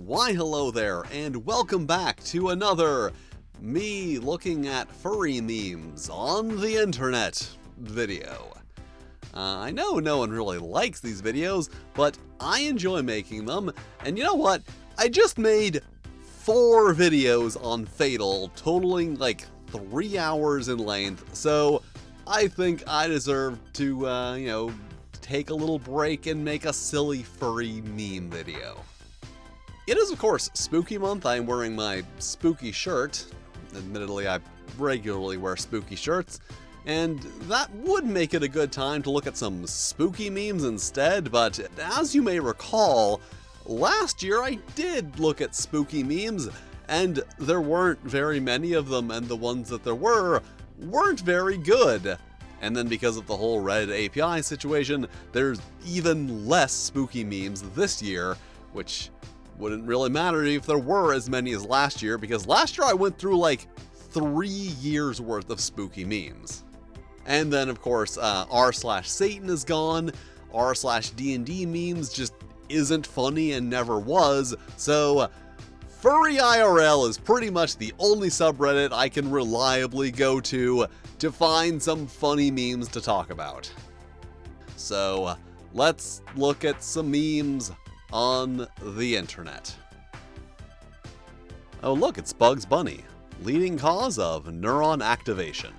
Why hello there, and welcome back to another me looking at furry memes on the internet video. I know no one really likes these videos, but I enjoy making them, and you know what? I just made 4 videos on Fatal, totaling like 3 hours in length, so I think I deserve to, take a little break and make a silly furry meme video. It is, of course, Spooky Month. I am wearing my spooky shirt. Admittedly, I regularly wear spooky shirts, and that would make it a good time to look at some spooky memes instead, but as you may recall, last year I did look at spooky memes, and there weren't very many of them, and the ones that there weren't very good. And then because of the whole Reddit API situation, there's even less spooky memes this year, which wouldn't really matter if there were as many as last year, because last year I went through like 3 years worth of spooky memes. And then of course r/Satan is gone, r/D&D memes just isn't funny and never was, so Furry IRL is pretty much the only subreddit I can reliably go to find some funny memes to talk about. So let's look at some memes on the internet. Oh look, it's Bugs Bunny, leading cause of neuron activation.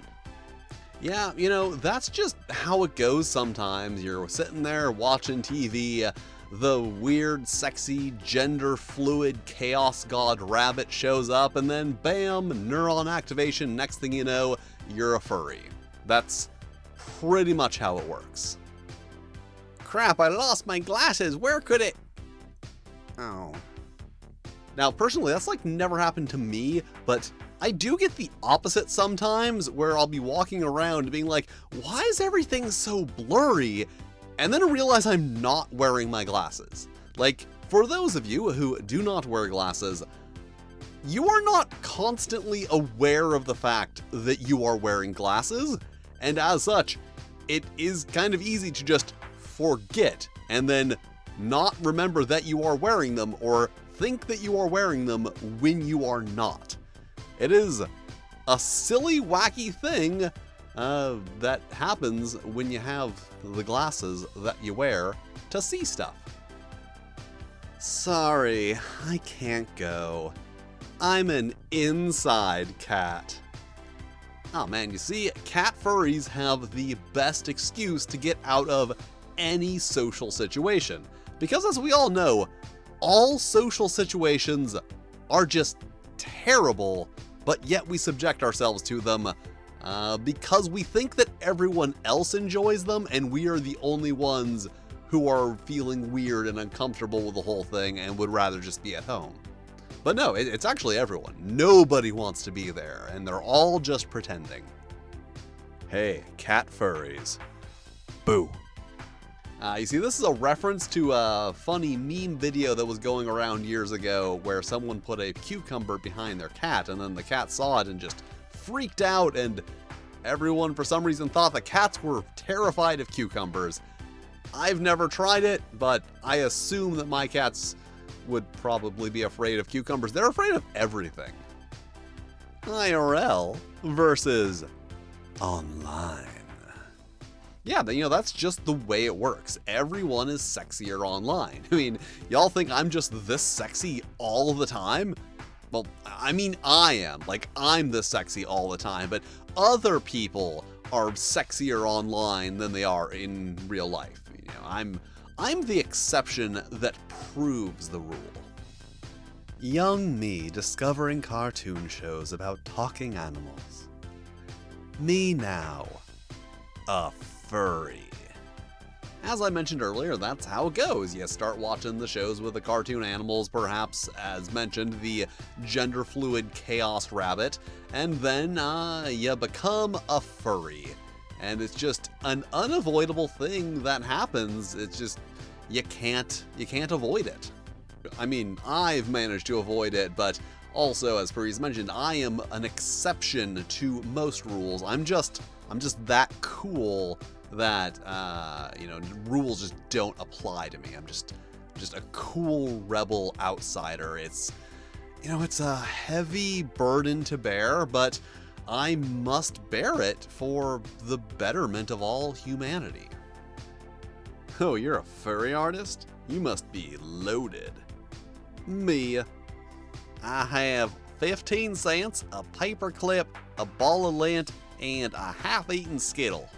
Yeah, that's just how it goes sometimes. You're sitting there watching TV, the weird, sexy, gender-fluid chaos god rabbit shows up, and then bam, neuron activation, next thing you know, you're a furry. That's pretty much how it works. Crap, I lost my glasses, where could it... Oh. Now, personally, that's like never happened to me, but I do get the opposite sometimes, where I'll be walking around being like, why is everything so blurry? And then I realize I'm not wearing my glasses. Like, for those of you who do not wear glasses, you are not constantly aware of the fact that you are wearing glasses, and as such, it is kind of easy to just forget and then not remember that you are wearing them or think that you are wearing them when you are not. It is a silly, wacky thing that happens when you have the glasses that you wear to see stuff. Sorry, I can't go. I'm an inside cat. Oh man, you see, cat furries have the best excuse to get out of any social situation. Because as we all know, all social situations are just terrible, but yet we subject ourselves to them because we think that everyone else enjoys them and we are the only ones who are feeling weird and uncomfortable with the whole thing and would rather just be at home. But no, it's actually everyone. Nobody wants to be there, and they're all just pretending. Hey, cat furries. Boo. You see, this is a reference to a funny meme video that was going around years ago where someone put a cucumber behind their cat, and then the cat saw it and just freaked out, and everyone for some reason thought that cats were terrified of cucumbers. I've never tried it, but I assume that my cats would probably be afraid of cucumbers. They're afraid of everything. IRL versus online. Yeah, that's just the way it works. Everyone is sexier online. I mean, y'all think I'm just this sexy all the time? Well, I mean, I am. Like, I'm this sexy all the time, but other people are sexier online than they are in real life. I'm the exception that proves the rule. Young me discovering cartoon shows about talking animals. Me now, a furry. As I mentioned earlier, that's how it goes. You start watching the shows with the cartoon animals, perhaps, as mentioned, the gender-fluid chaos rabbit, and then you become a furry. And it's just an unavoidable thing that happens. It's just, you can't avoid it. I mean, I've managed to avoid it, but also, as Furries mentioned, I am an exception to most rules. I'm just that cool that, rules just don't apply to me. just a cool rebel outsider. It's, you know, it's a heavy burden to bear, but I must bear it for the betterment of all humanity. Oh, you're a furry artist? You must be loaded. Me. I have 15 cents, a paper clip, a ball of lint, and a half-eaten Skittle.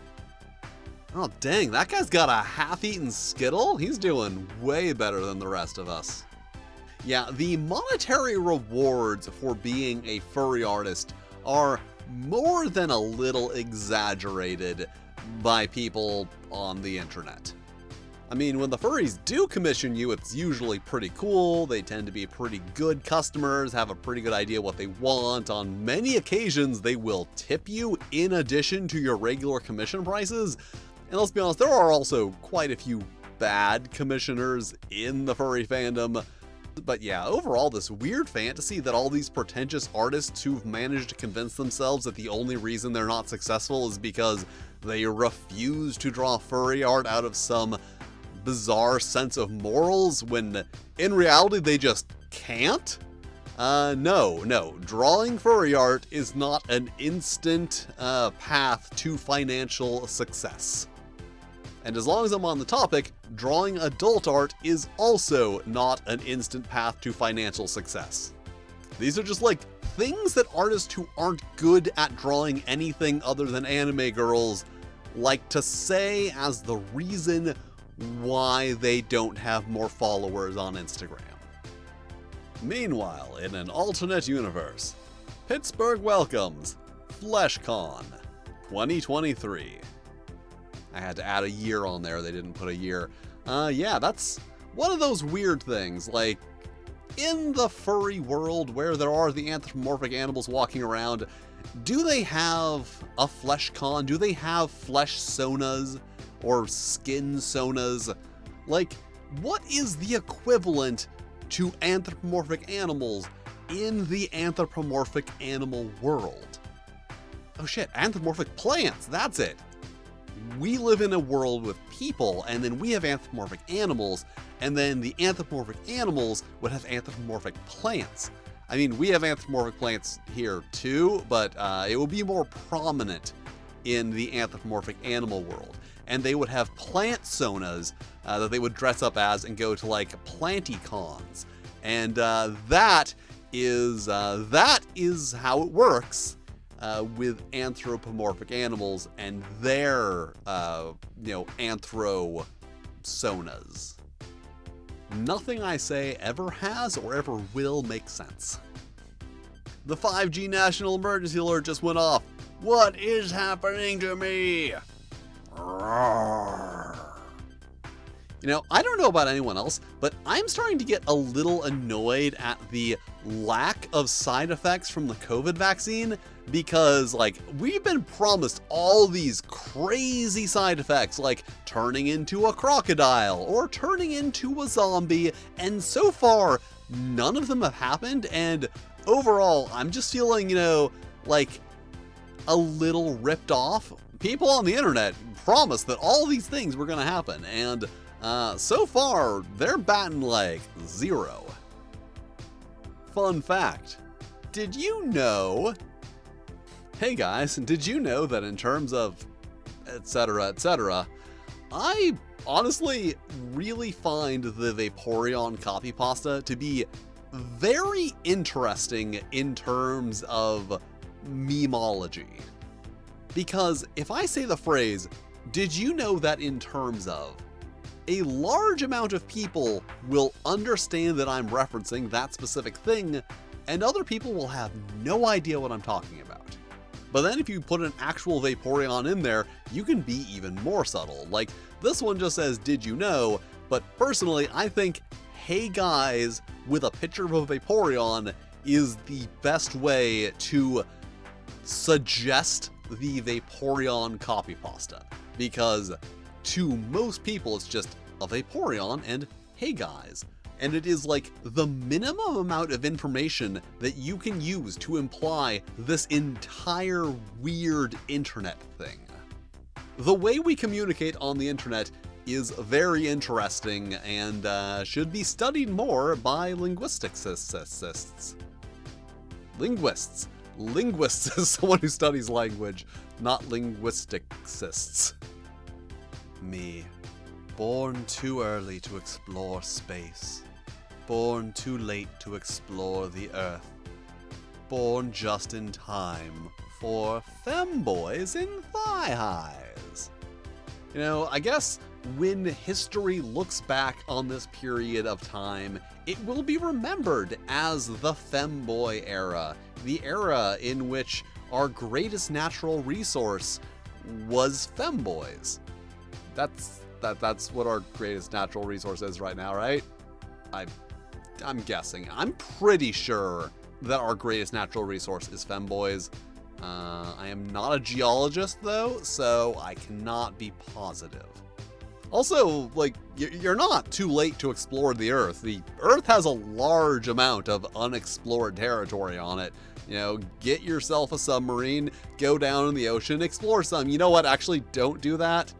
Oh dang, that guy's got a half-eaten Skittle? He's doing way better than the rest of us. Yeah, the monetary rewards for being a furry artist are more than a little exaggerated by people on the internet. I mean, when the furries do commission you, it's usually pretty cool. They tend to be pretty good customers, have a pretty good idea what they want. On many occasions, they will tip you in addition to your regular commission prices. And let's be honest, there are also quite a few bad commissioners in the furry fandom. But yeah, overall, this weird fantasy that all these pretentious artists who've managed to convince themselves that the only reason they're not successful is because they refuse to draw furry art out of some bizarre sense of morals, when in reality they just can't? No, drawing furry art is not an instant path to financial success. And as long as I'm on the topic, drawing adult art is also not an instant path to financial success. These are just like things that artists who aren't good at drawing anything other than anime girls like to say as the reason why they don't have more followers on Instagram. Meanwhile, in an alternate universe, Pittsburgh welcomes FleshCon 2023. I had to add a year on there, they didn't put a year. Yeah, that's one of those weird things, like, in the furry world where there are the anthropomorphic animals walking around, do they have a FleshCon? Do they have flesh sonas? Or skin sonas? Like, what is the equivalent to anthropomorphic animals in the anthropomorphic animal world? Oh shit, anthropomorphic plants, that's it! We live in a world with people, and then we have anthropomorphic animals, and then the anthropomorphic animals would have anthropomorphic plants. I mean, we have anthropomorphic plants here too, but it will be more prominent in the anthropomorphic animal world. And they would have plant sonas that they would dress up as and go to like planty-cons. And that is how it works with anthropomorphic animals and their anthro sonas. Nothing I say ever has or ever will make sense. The 5G national emergency alert just went off. What is happening to me? You know, I don't know about anyone else, but I'm starting to get a little annoyed at the lack of side effects from the COVID vaccine, because, like, we've been promised all these crazy side effects, like turning into a crocodile or turning into a zombie, and so far, none of them have happened, and overall, I'm just feeling, like a little ripped off. People on the internet promised that all these things were going to happen, and so far, they're batting like 0. Fun fact, did you know... Hey guys, did you know that in terms of etc., I honestly really find the Vaporeon copy pasta to be very interesting in terms of memeology. Because if I say the phrase, did you know that in terms of, a large amount of people will understand that I'm referencing that specific thing, and other people will have no idea what I'm talking about. But then if you put an actual Vaporeon in there, you can be even more subtle. Like, this one just says, did you know? But personally, I think, hey guys, with a picture of a Vaporeon is the best way to suggest the Vaporeon copy pasta. Because to most people, it's just a Vaporeon and hey guys. And it is like the minimum amount of information that you can use to imply this entire weird internet thing. The way we communicate on the internet is very interesting and should be studied more by linguists. Linguists is someone who studies language, not linguisticists. Me, born too early to explore space, born too late to explore the Earth, born just in time for femboys in thigh highs. You know, I guess when history looks back on this period of time, it will be remembered as the femboy era, the era in which our greatest natural resource was femboys. That's what our greatest natural resource is right now, right? I'm guessing. I'm pretty sure that our greatest natural resource is femboys. I am not a geologist, though, so I cannot be positive. Also, like, you're not too late to explore the Earth. The Earth has a large amount of unexplored territory on it. You know, get yourself a submarine, go down in the ocean, explore some. You know what? Actually, don't do that.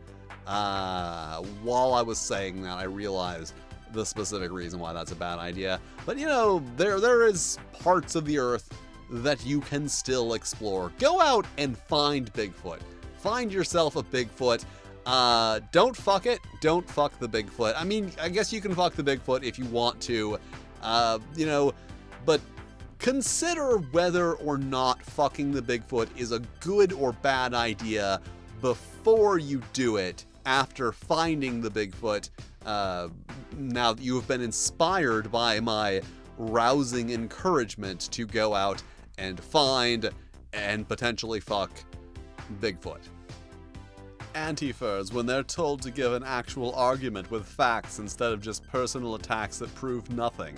While I was saying that, I realized the specific reason why that's a bad idea. But, you know, there is parts of the Earth that you can still explore. Go out and find Bigfoot. Find yourself a Bigfoot. Don't fuck it. Don't fuck the Bigfoot. I mean, I guess you can fuck the Bigfoot if you want to, you know, but consider whether or not fucking the Bigfoot is a good or bad idea before you do it after finding the Bigfoot, now that you have been inspired by my rousing encouragement to go out and find and potentially fuck Bigfoot. Anti-furs, when they're told to give an actual argument with facts instead of just personal attacks that prove nothing.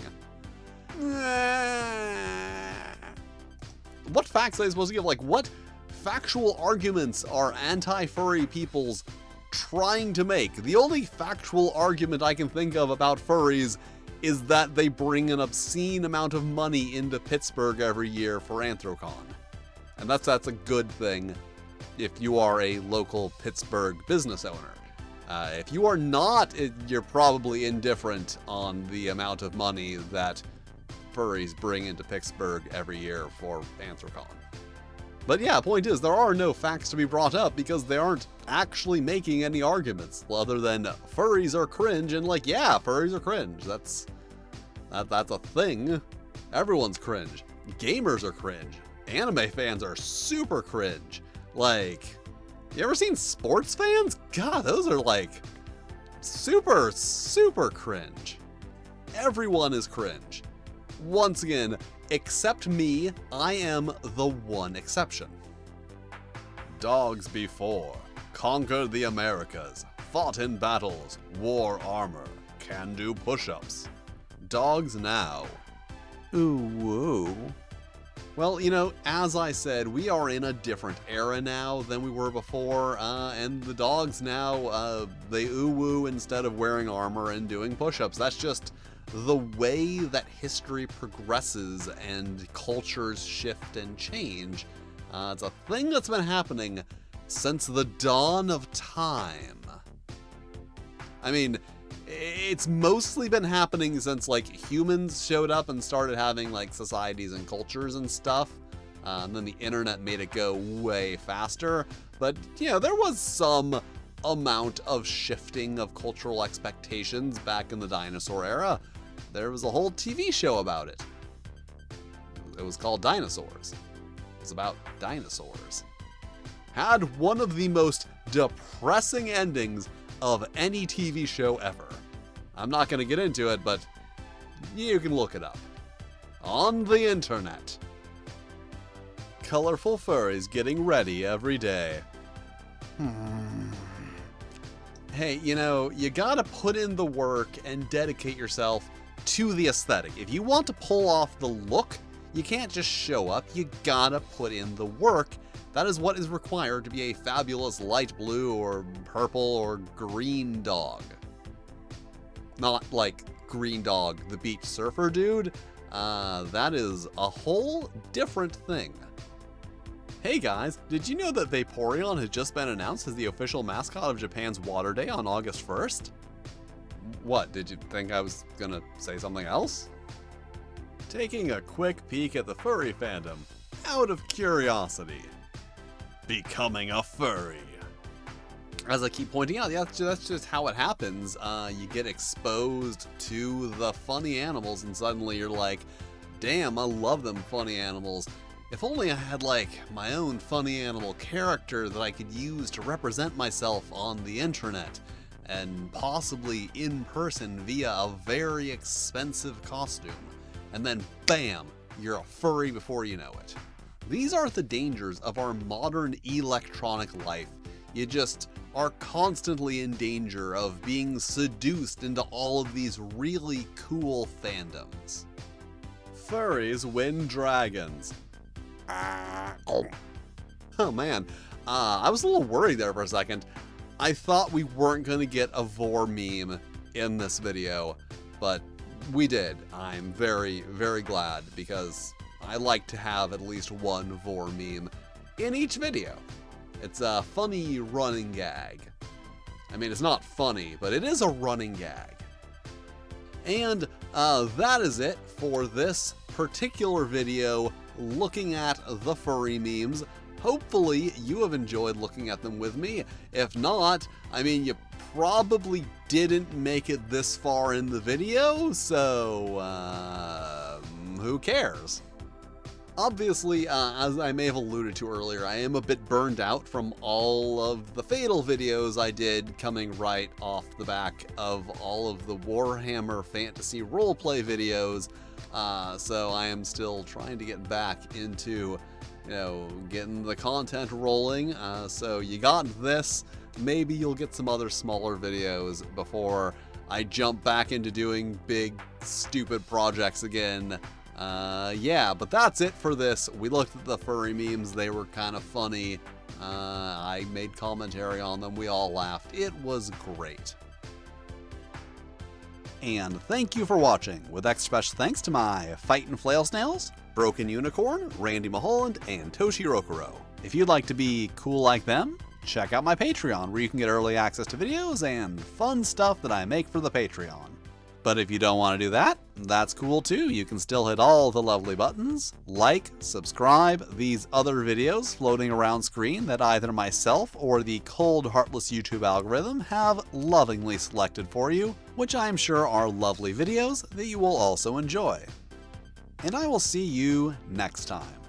What facts are they supposed to give? Like, what factual arguments are anti-furry peoples trying to make? The only factual argument I can think of about furries is that they bring an obscene amount of money into Pittsburgh every year for Anthrocon. And that's a good thing if you are a local Pittsburgh business owner. If you are not, you're probably indifferent on the amount of money that furries bring into Pittsburgh every year for Anthrocon. But yeah, point is, there are no facts to be brought up because they aren't actually making any arguments other than furries are cringe and like, yeah, furries are cringe. That's a thing. Everyone's cringe. Gamers are cringe. Anime fans are super cringe. Like, you ever seen sports fans? God, those are like super, super cringe. Everyone is cringe. Once again, except me, I am the one exception. Dogs before conquered the Americas, fought in battles, wore armor, can do push-ups. Dogs now. Ooh, woo. Well, you know, as I said, we are in a different era now than we were before, and the dogs now, they ooh-woo instead of wearing armor and doing push-ups. That's just the way that history progresses and cultures shift and change. It's a thing that's been happening since the dawn of time. I mean, it's mostly been happening since, like, humans showed up and started having, like, societies and cultures and stuff. And then the internet made it go way faster. But, you know, there was some amount of shifting of cultural expectations back in the dinosaur era. There was a whole TV show about it. It was called Dinosaurs. It was about dinosaurs. Had one of the most depressing endings of any TV show ever. I'm not going to get into it, but you can look it up. On the internet. Colorful furries getting ready every day. Hey, you know, you gotta put in the work and dedicate yourself to the aesthetic. If you want to pull off the look, you can't just show up. You gotta put in the work. That is what is required to be a fabulous light blue or purple or green dog. Not like Green Dog, the beach surfer dude. That is a whole different thing. Hey guys, did you know that Vaporeon has just been announced as the official mascot of Japan's Water Day on August 1st? What, did you think I was gonna say something else? Taking a quick peek at the furry fandom, out of curiosity. Becoming a furry. As I keep pointing out, yeah, that's just how it happens. You get exposed to the funny animals and suddenly you're like, damn, I love them funny animals. If only I had like my own funny animal character that I could use to represent myself on the internet and possibly in person via a very expensive costume. And then bam, you're a furry before you know it. These are the dangers of our modern electronic life. You just are constantly in danger of being seduced into all of these really cool fandoms. Furries win dragons. Oh man, I was a little worried there for a second. I thought we weren't going to get a vor meme in this video, but we did. I'm very, very glad because I like to have at least one vor meme in each video. It's a funny running gag. I mean, it's not funny, but it is a running gag. And that is it for this particular video looking at the furry memes. Hopefully you have enjoyed looking at them with me. If not, I mean, you probably didn't make it this far in the video, so who cares? Obviously, as I may have alluded to earlier, I am a bit burned out from all of the Fatal videos I did coming right off the back of all of the Warhammer Fantasy roleplay videos, so I am still trying to get back into, getting the content rolling, so you got this. Maybe you'll get some other smaller videos before I jump back into doing big, stupid projects again. Yeah, but that's it for this. We looked at the furry memes. They were kind of funny. I made commentary on them. We all laughed. It was great. And thank you for watching, with extra special thanks to my Fightin' Flail Snails, Broken Unicorn, Randy Mulholland, and Toshi Rokuro. If you'd like to be cool like them, check out my Patreon, where you can get early access to videos and fun stuff that I make for the Patreon. But if you don't want to do that, that's cool too. You can still hit all the lovely buttons, like, subscribe, these other videos floating around screen that either myself or the cold, heartless YouTube algorithm have lovingly selected for you, which I am sure are lovely videos that you will also enjoy. And I will see you next time.